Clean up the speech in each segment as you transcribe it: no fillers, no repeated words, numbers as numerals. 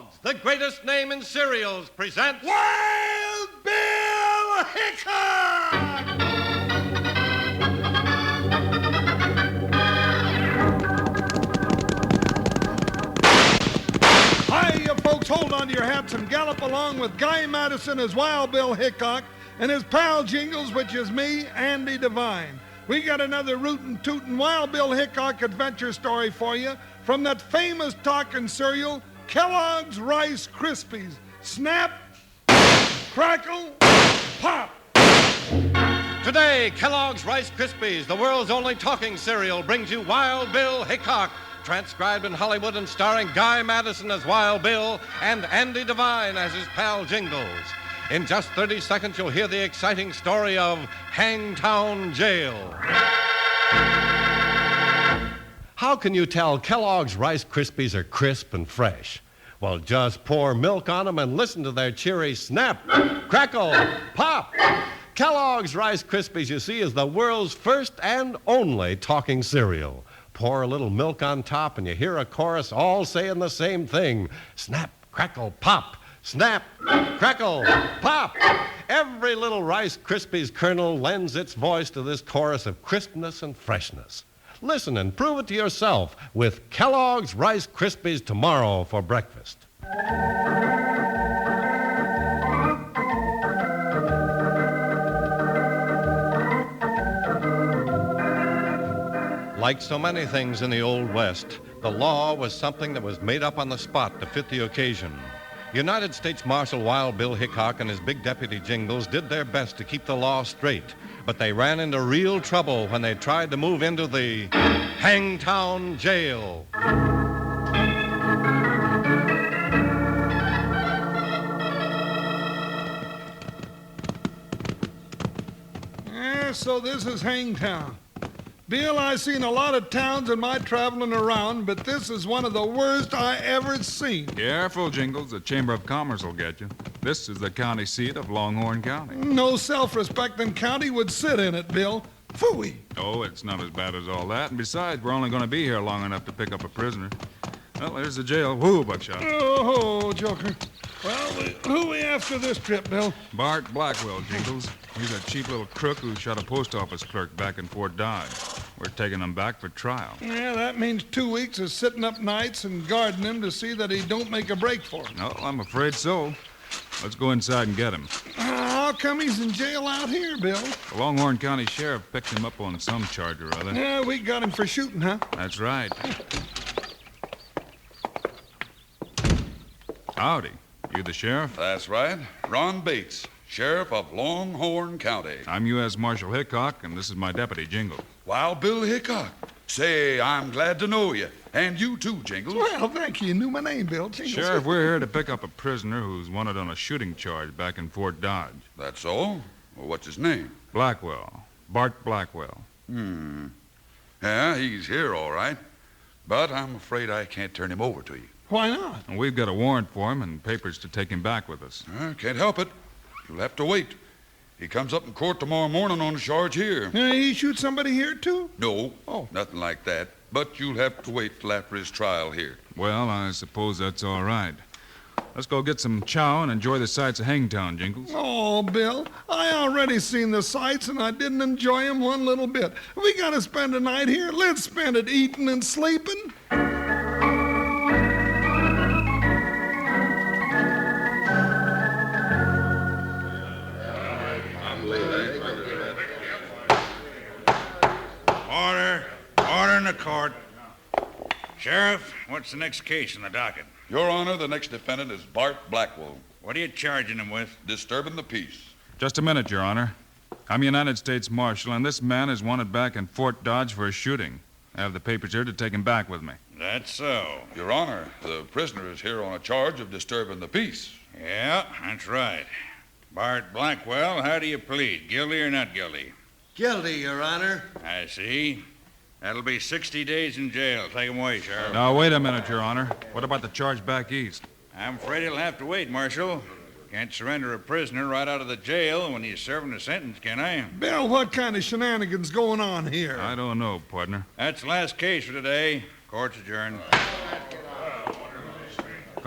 Kellogg's, the greatest name in cereals, presents Wild Bill Hickok! Hi, you folks, hold on to your hats and gallop along with Guy Madison as Wild Bill Hickok and his pal Jingles, which is me, Andy Devine. We got another rootin' tootin' Wild Bill Hickok adventure story for you from that famous talking cereal, Kellogg's Rice Krispies. Snap, crackle, pop. Today, Kellogg's Rice Krispies, the world's only talking cereal, brings you Wild Bill Hickok, transcribed in Hollywood and starring Guy Madison as Wild Bill and Andy Devine as his pal Jingles. In just 30 seconds, you'll hear the exciting story of Hangtown Jail. How can you tell Kellogg's Rice Krispies are crisp and fresh? Well, just pour milk on them and listen to their cheery snap, crackle, pop. Kellogg's Rice Krispies, you see, is the world's first and only talking cereal. Pour a little milk on top and you hear a chorus all saying the same thing. Snap, crackle, pop. Snap, crackle, pop. Every little Rice Krispies kernel lends its voice to this chorus of crispness and freshness. Listen and prove it to yourself with Kellogg's Rice Krispies tomorrow for breakfast. Like so many things in the Old West, the law was something that was made up on the spot to fit the occasion. United States Marshal Wild Bill Hickok and his big deputy Jingles did their best to keep the law straight, but they ran into real trouble when they tried to move into the Hangtown Jail. Yeah, so this is Hangtown. Bill, I've seen a lot of towns in my traveling around, but this is one of the worst I ever seen. Careful, Jingles. The Chamber of Commerce will get you. This is the county seat of Longhorn County. No self-respecting county would sit in it, Bill. Phooey. Oh, it's not as bad as all that. And besides, we're only going to be here long enough to pick up a prisoner. Well, there's the jail. Whoo, Buckshot. Oh, Joker. Well, who we after this trip, Bill? Bart Blackwell, Jingles. He's a cheap little crook who shot a post office clerk back in Fort Dodge. We're taking him back for trial. Yeah, that means 2 weeks of sitting up nights and guarding him to see that he don't make a break for it. No, I'm afraid so. Let's go inside and get him. How come he's in jail out here, Bill? The Longhorn County Sheriff picked him up on some charge or other. Yeah, we got him for shooting, huh? That's right. Howdy. You the sheriff? That's right. Ron Bates, Sheriff of Longhorn County. I'm U.S. Marshal Hickok, and this is my deputy, Jingle. Wild Bill Hickok. Say, I'm glad to know you. And you too, Jingles. Well, thank you. You knew my name, Bill. Jingles. Sheriff, we're here to pick up a prisoner who's wanted on a shooting charge back in Fort Dodge. That's all? Well, what's his name? Blackwell. Bart Blackwell. Yeah, he's here, all right. But I'm afraid I can't turn him over to you. Why not? And we've got a warrant for him and papers to take him back with us. Can't help it. You'll have to wait. He comes up in court tomorrow morning on a charge here. He shoot somebody here, too? No, Oh. nothing like that. But you'll have to wait till after his trial here. Well, I suppose that's all right. Let's go get some chow and enjoy the sights of Hangtown, Jingles. Oh, Bill, I already seen the sights and I didn't enjoy them one little bit. We got to spend a night here. Let's spend it eating and sleeping. Order in the court. Sheriff, what's the next case in the docket? Your Honor, the next defendant is Bart Blackwell. What are you charging him with? Disturbing the peace. Just a minute, Your Honor. I'm United States Marshal, and this man is wanted back in Fort Dodge for a shooting. I have the papers here to take him back with me. That's so. Your Honor, the prisoner is here on a charge of disturbing the peace. Yeah, that's right. Bart Blackwell, how do you plead? Guilty or not guilty? Guilty, Your Honor. I see. That'll be 60 days in jail. Take him away, Sheriff. Now, wait a minute, Your Honor. What about the charge back east? I'm afraid he'll have to wait, Marshal. Can't surrender a prisoner right out of the jail when he's serving a sentence, can I? Bill, what kind of shenanigans going on here? I don't know, partner. That's the last case for today. Court's adjourned.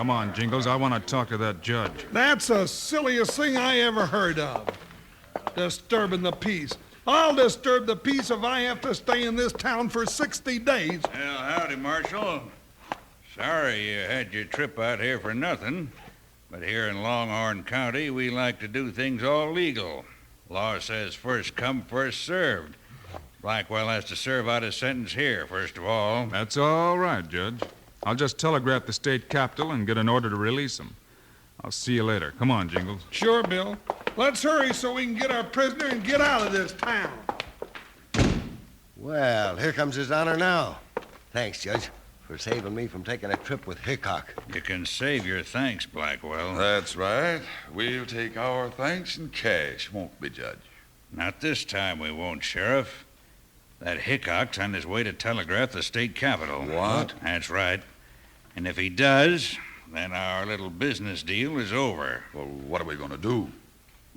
Come on, Jingles. I want to talk to that judge. That's the silliest thing I ever heard of. Disturbing the peace. I'll disturb the peace if I have to stay in this town for 60 days. Well, howdy, Marshal. Sorry you had your trip out here for nothing. But here in Longhorn County, we like to do things all legal. Law says first come, first served. Blackwell has to serve out his sentence here, first of all. That's all right, Judge. I'll just telegraph the state capitol and get an order to release him. I'll see you later. Come on, Jingles. Sure, Bill. Let's hurry so we can get our prisoner and get out of this town. Well, here comes His Honor now. Thanks, Judge, for saving me from taking a trip with Hickok. You can save your thanks, Blackwell. That's right. We'll take our thanks in cash, won't we, Judge? Not this time we won't, Sheriff. That Hickok's on his way to telegraph the state capitol. What? That's right. And if he does, then our little business deal is over. Well, what are we going to do?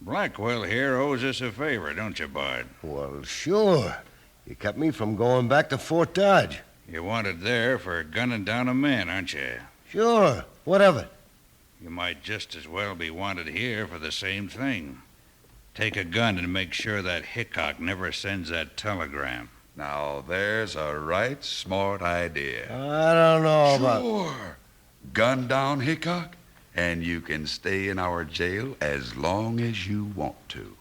Blackwell here owes us a favor, don't you, Bard? Well, sure. You kept me from going back to Fort Dodge. You're wanted there for gunning down a man, aren't you? Sure. What of it? You might just as well be wanted here for the same thing. Take a gun and make sure that Hickok never sends that telegram. Now, there's a right smart idea. I don't know about... Sure. Gun down Hickok, and you can stay in our jail as long as you want to.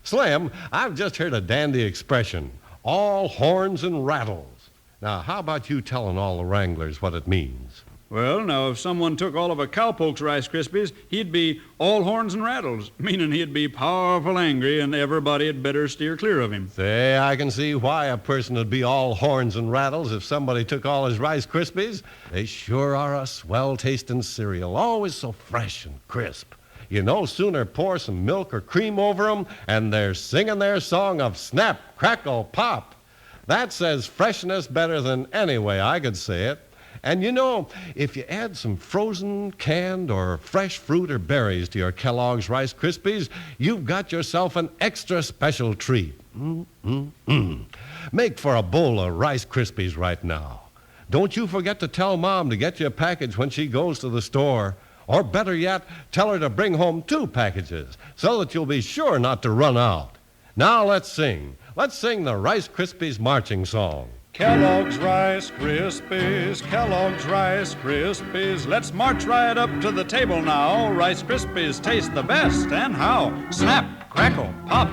Slim, I've just heard a dandy expression, all horns and rattles. Now, how about you telling all the wranglers what it means? Well, now, if someone took all of a cowpoke's Rice Krispies, he'd be all horns and rattles, meaning he'd be powerful angry and everybody had better steer clear of him. Say, I can see why a person would be all horns and rattles if somebody took all his Rice Krispies. They sure are a swell-tasting cereal, always so fresh and crisp. You no sooner pour some milk or cream over them, and they're singing their song of snap, crackle, pop. That says freshness better than any way I could say it. And you know, if you add some frozen, canned, or fresh fruit or berries to your Kellogg's Rice Krispies, you've got yourself an extra special treat. Make for a bowl of Rice Krispies right now. Don't you forget to tell Mom to get you a package when she goes to the store. Or better yet, tell her to bring home 2 packages so that you'll be sure not to run out. Now let's sing. Let's sing the Rice Krispies marching song. Kellogg's Rice Krispies, Kellogg's Rice Krispies. Let's march right up to the table now. Rice Krispies taste the best, and how? Snap, crackle, pop.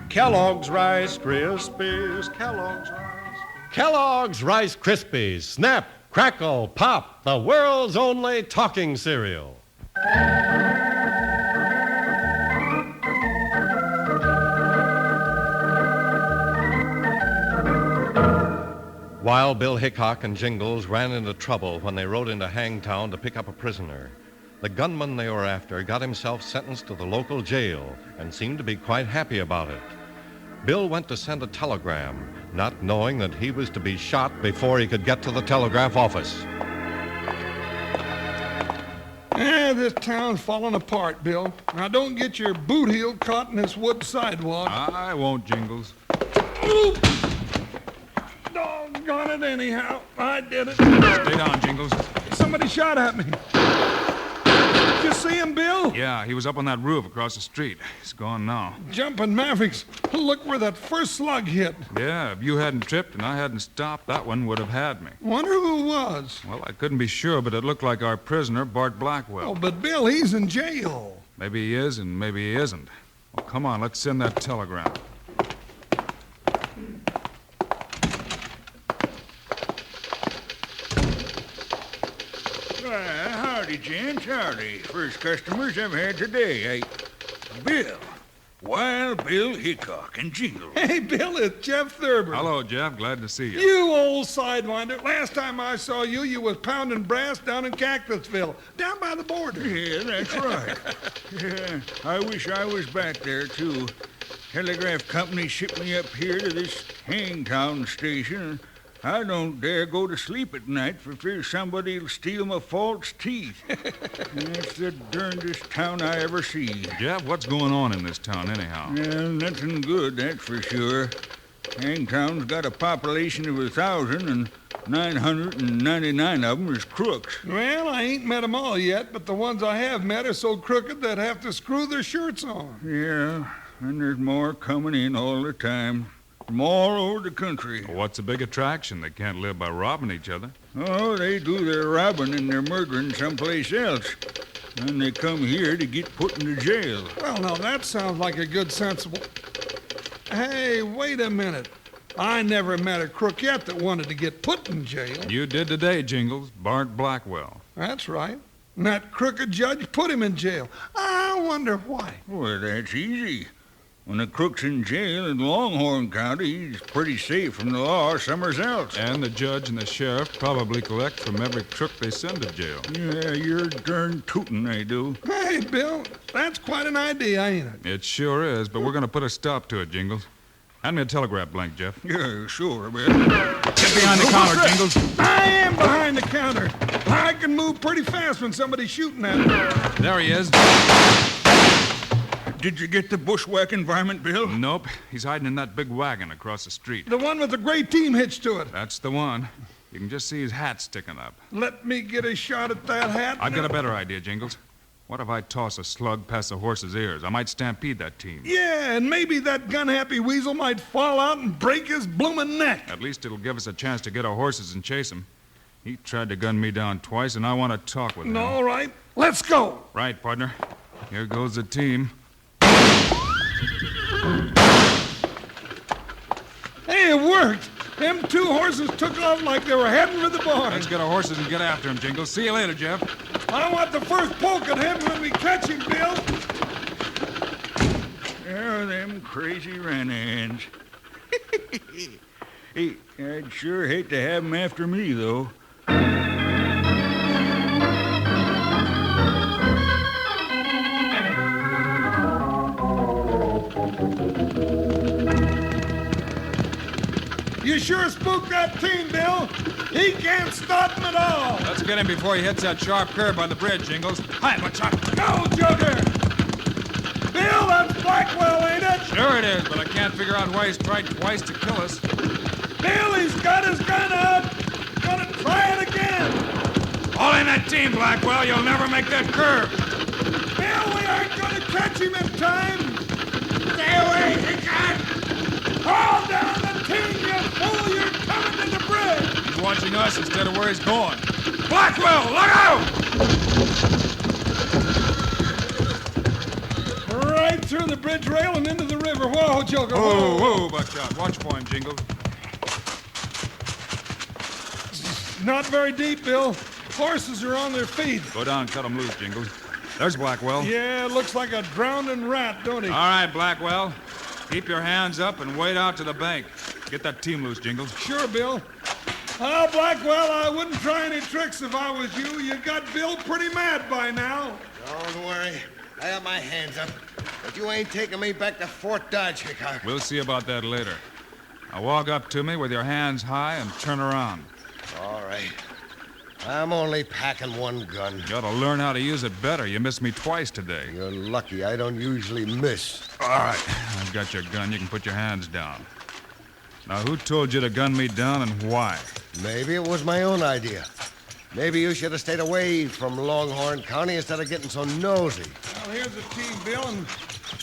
Kellogg's Rice Krispies, Kellogg's Rice. Kellogg's Rice Krispies. Snap, crackle, pop. The world's only talking cereal. Wild Bill Hickok and Jingles ran into trouble when they rode into Hangtown to pick up a prisoner. The gunman they were after got himself sentenced to the local jail and seemed to be quite happy about it. Bill went to send a telegram, not knowing that he was to be shot before he could get to the telegraph office. This town's falling apart, Bill. Now, don't get your boot heel caught in this wood sidewalk. I won't, Jingles. Oop! Doggone it anyhow. I did it. Stay down, Jingles. Somebody shot at me. Did you see him, Bill? Yeah, he was up on that roof across the street. He's gone now. Jumping Mavericks. Look where that first slug hit. Yeah, if you hadn't tripped and I hadn't stopped, that one would have had me. Wonder who it was. Well, I couldn't be sure, but it looked like our prisoner, Bart Blackwell. Oh, but Bill, he's in jail. Maybe he is and maybe he isn't. Well, come on, let's send that telegram. Howdy, gents, howdy. First customers I've had today. Bill. Wild Bill Hickok and Jingles. Hey, Bill, it's Jeff Thurber. Hello, Jeff. Glad to see you. You old sidewinder. Last time I saw you, you was pounding brass down in Cactusville, down by the border. Yeah, that's right. Yeah, I wish I was back there, too. Telegraph company shipped me up here to this Hangtown station. I don't dare go to sleep at night for fear somebody'll steal my false teeth. That's the darndest town I ever see. Jeff, what's going on in this town, anyhow? Well, nothing good, that's for sure. Hangtown's got a population of 1,000, and 999 of them is crooks. Well, I ain't met 'em all yet, but the ones I have met are so crooked they'd have to screw their shirts on. Yeah, and there's more coming in all the time. From all over the country. What's the big attraction? They can't live by robbing each other. Oh, they do their robbing and their murdering someplace else. And they come here to get put into jail. Well, now, that sounds like a good, sensible... Hey, wait a minute. I never met a crook yet that wanted to get put in jail. You did today, Jingles. Bart Blackwell. That's right. And that crooked judge put him in jail. I wonder why. Well, that's easy. When a crook's in jail in Longhorn County, he's pretty safe from the law somewhere else. And the judge and the sheriff probably collect from every crook they send to jail. Yeah, you're darn tootin' they do. Hey, Bill, that's quite an idea, ain't it? It sure is, but we're going to put a stop to it, Jingles. Hand me a telegraph blank, Jeff. Yeah, sure, Bill. Get behind the counter, Jingles. I am behind the counter. I can move pretty fast when somebody's shooting at me. There he is. Did you get the bushwhacking varmint, Bill? Nope. He's hiding in that big wagon across the street. The one with the gray team hitched to it. That's the one. You can just see his hat sticking up. Let me get a shot at that hat. I've got a better idea, Jingles. What if I toss a slug past the horse's ears? I might stampede that team. Yeah, and maybe that gun-happy weasel might fall out and break his bloomin' neck. At least it'll give us a chance to get our horses and chase him. He tried to gun me down twice, and I want to talk with him. All right, let's go. Right, partner. Here goes the team. Hey, it worked. Them two horses took off like they were heading for the barn. Let's get our horses and get after him, Jingles. See you later, Jeff. I want the first poke at him when we catch him, Bill. Yeah, them crazy ran-hands. Hey, I'd sure hate to have them after me, though. You sure spooked that team, Bill. He can't stop him at all. Let's get him before he hits that sharp curve by the bridge, Jingles. Hi, what's up? Go, Jugger. Bill, that's Blackwell, ain't it? Sure it is, but I can't figure out why he's tried twice to kill us. Bill, he's got his gun out. Gonna try it again. All in that team, Blackwell. You'll never make that curve. Bill, we aren't gonna catch him in time. Stay away, Hickok. Haul down the team, you fool. You're coming to the bridge. He's watching us instead of where he's going. Blackwell, look out! Right through the bridge rail and into the river. Whoa, Joker. Whoa, whoa, Buckshot. Watch for him, Jingles. Not very deep, Bill. Horses are on their feet. Go down and cut him loose, Jingles. There's Blackwell. Yeah, looks like a drowning rat, don't he? All right, Blackwell. Keep your hands up and wade out to the bank. Get that team loose, Jingles. Sure, Bill. Oh, Blackwell, I wouldn't try any tricks if I was you. You got Bill pretty mad by now. Don't worry. I got my hands up. But you ain't taking me back to Fort Dodge, Hickok. We'll see about that later. Now walk up to me with your hands high and turn around. All right. I'm only packing one gun. You ought to learn how to use it better. You missed me twice today. You're lucky. I don't usually miss. All right. I've got your gun. You can put your hands down. Now, who told you to gun me down and why? Maybe it was my own idea. Maybe you should have stayed away from Longhorn County instead of getting so nosy. Well, here's the team, Bill, and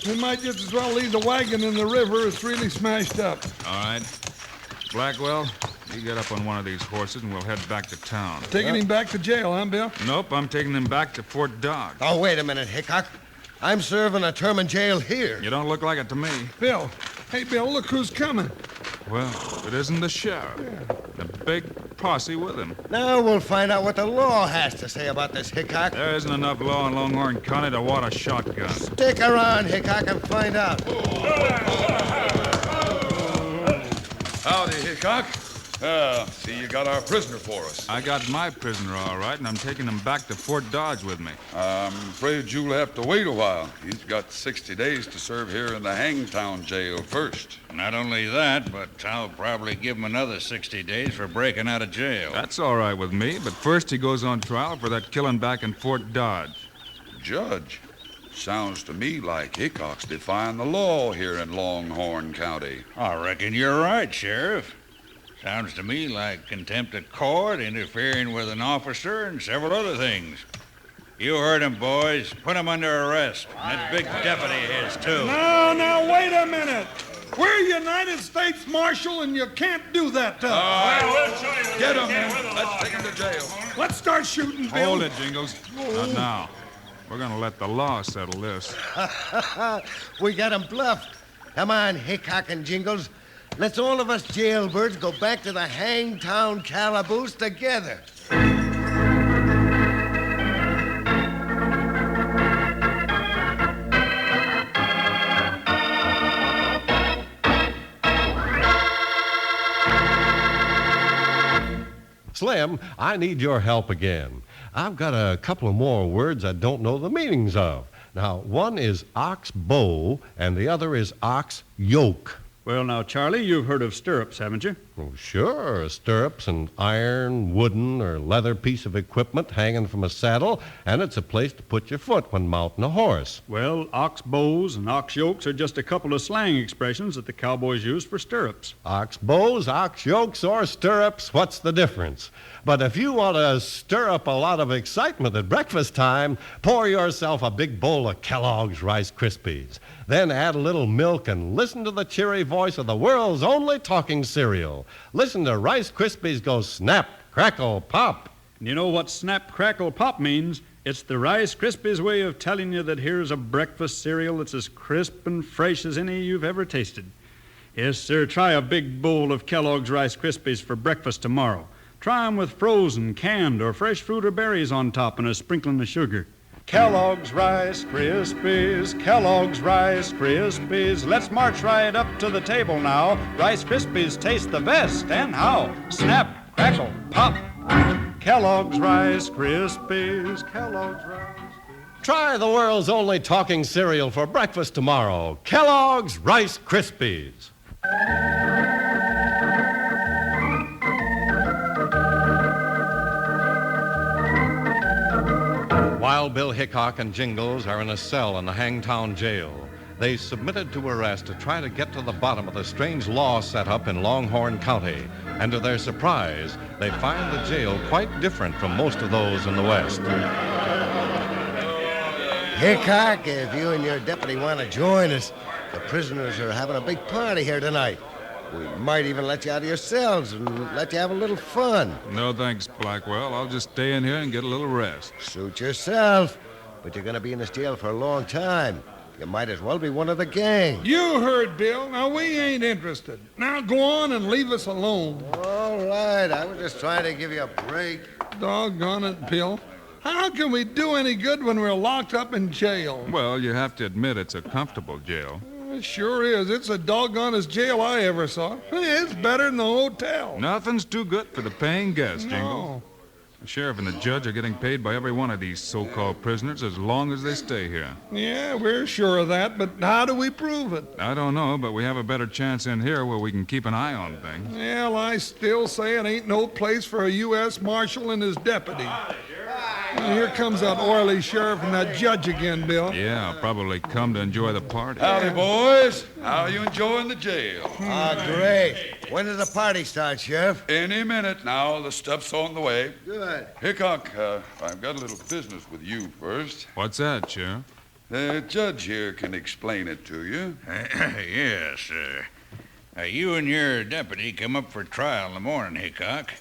we might just as well leave the wagon in the river. It's really smashed up. All right. Blackwell, you get up on one of these horses and we'll head back to town. Taking him back to jail, huh, Bill? Nope, I'm taking him back to Fort Dodge. Oh, wait a minute, Hickok. I'm serving a term in jail here. You don't look like it to me. Bill. Hey, Bill, look who's coming. Well, it isn't the sheriff. The big posse with him. Now we'll find out what the law has to say about this, Hickok. There isn't enough law in Longhorn County to want a shotgun. Stick around, Hickok, and find out. Howdy, Hickok. See, you got our prisoner for us. I got my prisoner all right, and I'm taking him back to Fort Dodge with me. I'm afraid you'll have to wait a while. He's got 60 days to serve here in the Hangtown jail first. Not only that, but I'll probably give him another 60 days for breaking out of jail. That's all right with me, but first he goes on trial for that killing back in Fort Dodge. Judge, sounds to me like Hickok's defying the law here in Longhorn County. I reckon you're right, Sheriff. Sounds to me like contempt of court, interfering with an officer, and several other things. You heard him, boys. Put him under arrest. And that big deputy of his, too. Now, wait a minute. We're United States Marshal, and you can't do that to us. Get him, man. Let's take him to jail. Let's start shooting, Bill. Hold it, Jingles. Not now. We're going to let the law settle this. We got him bluffed. Come on, Hickok and Jingles. Let's all of us jailbirds go back to the Hangtown calaboose together. Slim, I need your help again. I've got a couple of more words I don't know the meanings of. Now, one is ox bow, and the other is ox yoke. Well, now, Charlie, you've heard of stirrups, haven't you? Oh, sure. Stirrups, an iron, wooden, or leather piece of equipment hanging from a saddle, and it's a place to put your foot when mounting a horse. Well, ox bows and ox yokes are just a couple of slang expressions that the cowboys use for stirrups. Ox bows, ox yokes, or stirrups, what's the difference? But if you want to stir up a lot of excitement at breakfast time, pour yourself a big bowl of Kellogg's Rice Krispies. Then add a little milk and listen to the cheery voice of the world's only talking cereal. Listen to Rice Krispies go snap, crackle, pop. And you know what snap, crackle, pop means? It's the Rice Krispies way of telling you that here's a breakfast cereal that's as crisp and fresh as any you've ever tasted. Yes, sir, try a big bowl of Kellogg's Rice Krispies for breakfast tomorrow. Try 'em with frozen, canned, or fresh fruit or berries on top and a sprinkling of sugar. Kellogg's Rice Krispies, Kellogg's Rice Krispies. Let's march right up to the table now. Rice Krispies taste the best, and how? Snap, crackle, pop. Kellogg's Rice Krispies, Kellogg's Rice Krispies. Try the world's only talking cereal for breakfast tomorrow. Kellogg's Rice Krispies. Wild Bill Hickok and Jingles are in a cell in the Hangtown jail. They submitted to arrest to try to get to the bottom of the strange law set up in Longhorn County. And to their surprise, they find the jail quite different from most of those in the West. Hickok, if you and your deputy want to join us, the prisoners are having a big party here tonight. We might even let you out of your cells and let you have a little fun. No thanks, Blackwell. I'll just stay in here and get a little rest. Suit yourself. But you're going to be in this jail for a long time. You might as well be one of the gang. You heard, Bill. Now, we ain't interested. Now, go on and leave us alone. All right. I was just trying to give you a break. Doggone it, Bill. How can we do any good when we're locked up in jail? Well, you have to admit it's a comfortable jail. It sure is. It's the doggonest jail I ever saw. It's better than the hotel. Nothing's too good for the paying guest, Jingles. No. The sheriff and the judge are getting paid by every one of these so-called prisoners as long as they stay here. Yeah, we're sure of that, but how do we prove it? I don't know, but we have a better chance in here where we can keep an eye on things. Well, I still say it ain't no place for a U.S. Marshal and his deputy. Well, here comes that oily sheriff and that judge again, Bill. Yeah, I'll probably come to enjoy the party. Howdy, boys. How are you enjoying the jail? Great. When does the party start, Sheriff? Any minute now. The stuff's on the way. Good. Hickok, I've got a little business with you first. What's that, Sheriff? The judge here can explain it to you. Yes, sir. You and your deputy come up for trial in the morning, Hickok.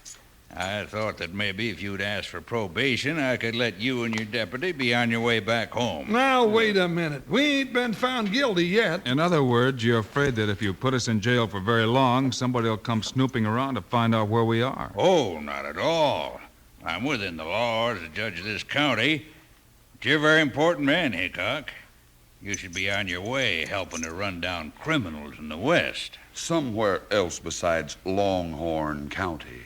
I thought that maybe if you'd asked for probation, I could let you and your deputy be on your way back home. Now, wait a minute. We ain't been found guilty yet. In other words, you're afraid that if you put us in jail for very long, somebody will come snooping around to find out where we are. Oh, not at all. I'm within the law as a judge of this county. But you're a very important man, Hickok. You should be on your way helping to run down criminals in the West. Somewhere else besides Longhorn County.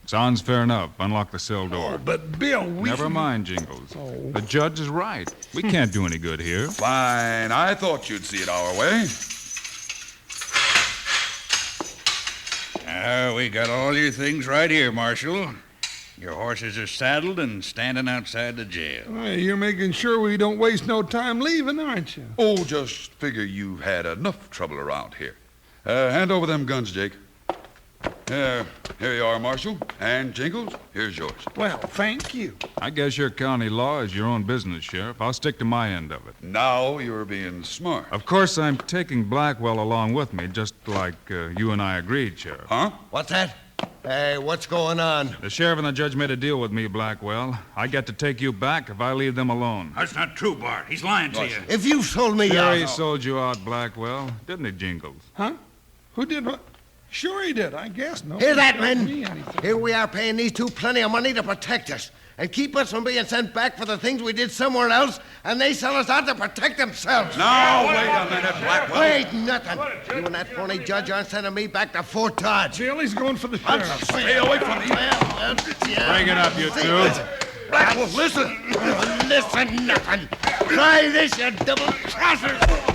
Sounds fair enough. Unlock the cell door. Oh, but Bill, we... Never mind, Jingles. The judge is right. We can't do any good here. Fine. I thought you'd see it our way. We got all your things right here, Marshal. Your horses are saddled and standing outside the jail. You're making sure we don't waste no time leaving, aren't you? Oh, just figure you've had enough trouble around here. Hand over them guns, Jake. Here you are, Marshal. And Jingles, here's yours. Well, thank you. I guess your county law is your own business, Sheriff. I'll stick to my end of it. Now you're being smart. Of course, I'm taking Blackwell along with me, just like you and I agreed, Sheriff. Huh? What's that? Hey, what's going on? The sheriff and the judge made a deal with me, Blackwell. I get to take you back if I leave them alone. That's not true, Bart. He's lying to you. If you sold me Sure, out... he sold you out, Blackwell. Didn't he, Jingles? Huh? Who did what? Sure he did, I guess. No. Hear that, men? Me anything. Here we are paying these two plenty of money to protect us and keep us from being sent back for the things we did somewhere else, and they sell us out to protect themselves. Now, wait a minute, Blackwell. Wait, nothing. You and that phony judge aren't sending me back to Fort Dodge. Bill, he's going for the sheriff. Stay away from me. Bring it up, you two. Blackwell, listen. Listen, nothing. Try this, you double-crossers.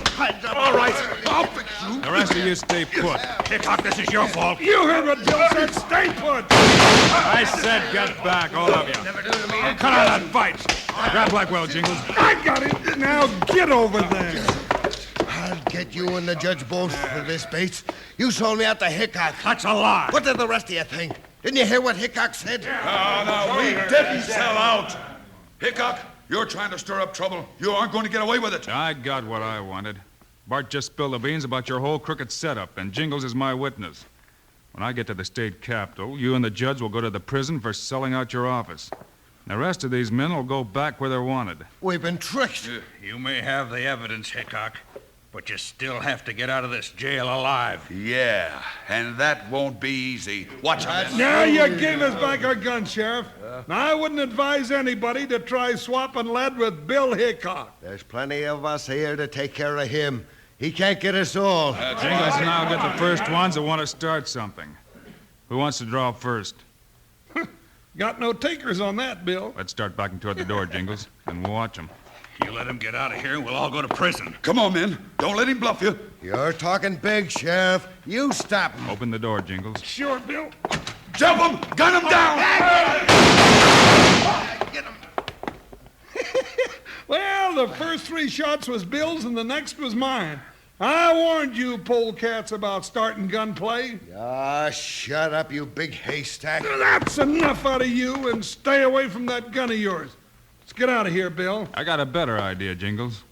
All right, I'll fix you. The rest of you stay put. Hickok, this is your fault. You heard what Bill said. Stay put. I said get back, all of you. Cut out that fight. Grab Blackwell, Jingles. I got him. Now get over there. I'll get you and the judge both for this, Bates. You sold me out to Hickok. That's a lie. What did the rest of you think? Didn't you hear what Hickok said? No, we didn't sell out. Hickok, you're trying to stir up trouble. You aren't going to get away with it. I got what I wanted. Bart just spilled the beans about your whole crooked setup, and Jingles is my witness. When I get to the state capitol, you and the judge will go to the prison for selling out your office. The rest of these men will go back where they're wanted. We've been tricked. You may have the evidence, Hickok, but you still have to get out of this jail alive. Yeah, and that won't be easy. Watch out. Now you gave us back our gun, Sheriff. Now, I wouldn't advise anybody to try swapping lead with Bill Hickok. There's plenty of us here to take care of him. He can't get us all. Jingles and I'll get the first ones that want to start something. Who wants to draw first? Got no takers on that, Bill. Let's start backing toward the door, Jingles, and we'll watch them. You let him get out of here and we'll all go to prison. Come on, men. Don't let him bluff you. You're talking big, Sheriff. You stop him. Open the door, Jingles. Sure, Bill. Jump him! Gun him down! Get him. Well, the first three shots was Bill's and the next was mine. I warned you polecats about starting gunplay. Ah, shut up, you big haystack. That's enough out of you, and stay away from that gun of yours. Let's get out of here, Bill. I got a better idea, Jingles.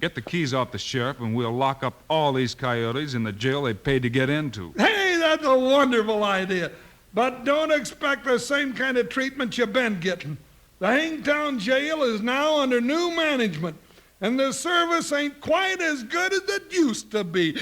Get the keys off the sheriff, and we'll lock up all these coyotes in the jail they paid to get into. Hey, that's a wonderful idea. But don't expect the same kind of treatment you've been getting. The Hangtown jail is now under new management, and the service ain't quite as good as it used to be.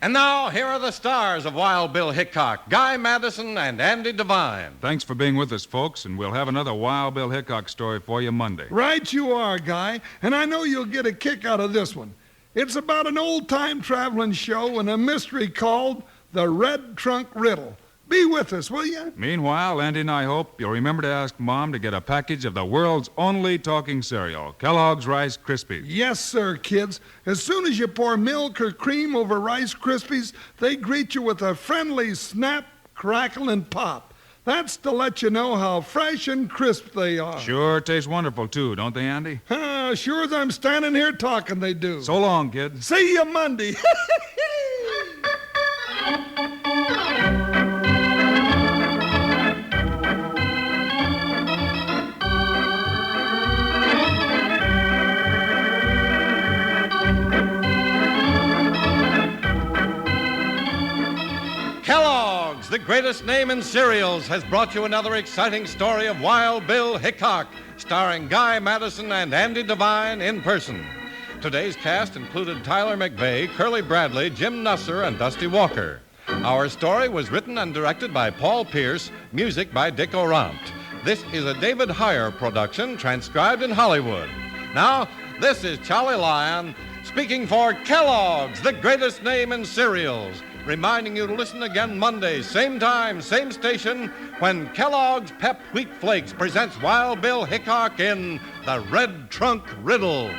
And now, here are the stars of Wild Bill Hickok, Guy Madison, and Andy Devine. Thanks for being with us, folks, and we'll have another Wild Bill Hickok story for you Monday. Right you are, Guy, and I know you'll get a kick out of this one. It's about an old-time traveling show and a mystery called The Red Trunk Riddle. Be with us, will you? Meanwhile, Andy and I hope you'll remember to ask Mom to get a package of the world's only talking cereal, Kellogg's Rice Krispies. Yes, sir, kids. As soon as you pour milk or cream over Rice Krispies, they greet you with a friendly snap, crackle, and pop. That's to let you know how fresh and crisp they are. Sure taste wonderful, too, don't they, Andy? Sure as I'm standing here talking, they do. So long, kid. See you Monday. Kellogg's, the greatest name in cereals, has brought you another exciting story of Wild Bill Hickok, starring Guy Madison and Andy Devine in person. Today's cast included Tyler McVeigh, Curly Bradley, Jim Nusser, and Dusty Walker. Our story was written and directed by Paul Pierce, music by Dick Orant. This is a David Heyer production, transcribed in Hollywood. Now, this is Charlie Lyon speaking for Kellogg's, the greatest name in cereals, reminding you to listen again Monday, same time, same station, when Kellogg's Pep Wheat Flakes presents Wild Bill Hickok in The Red Trunk Riddle.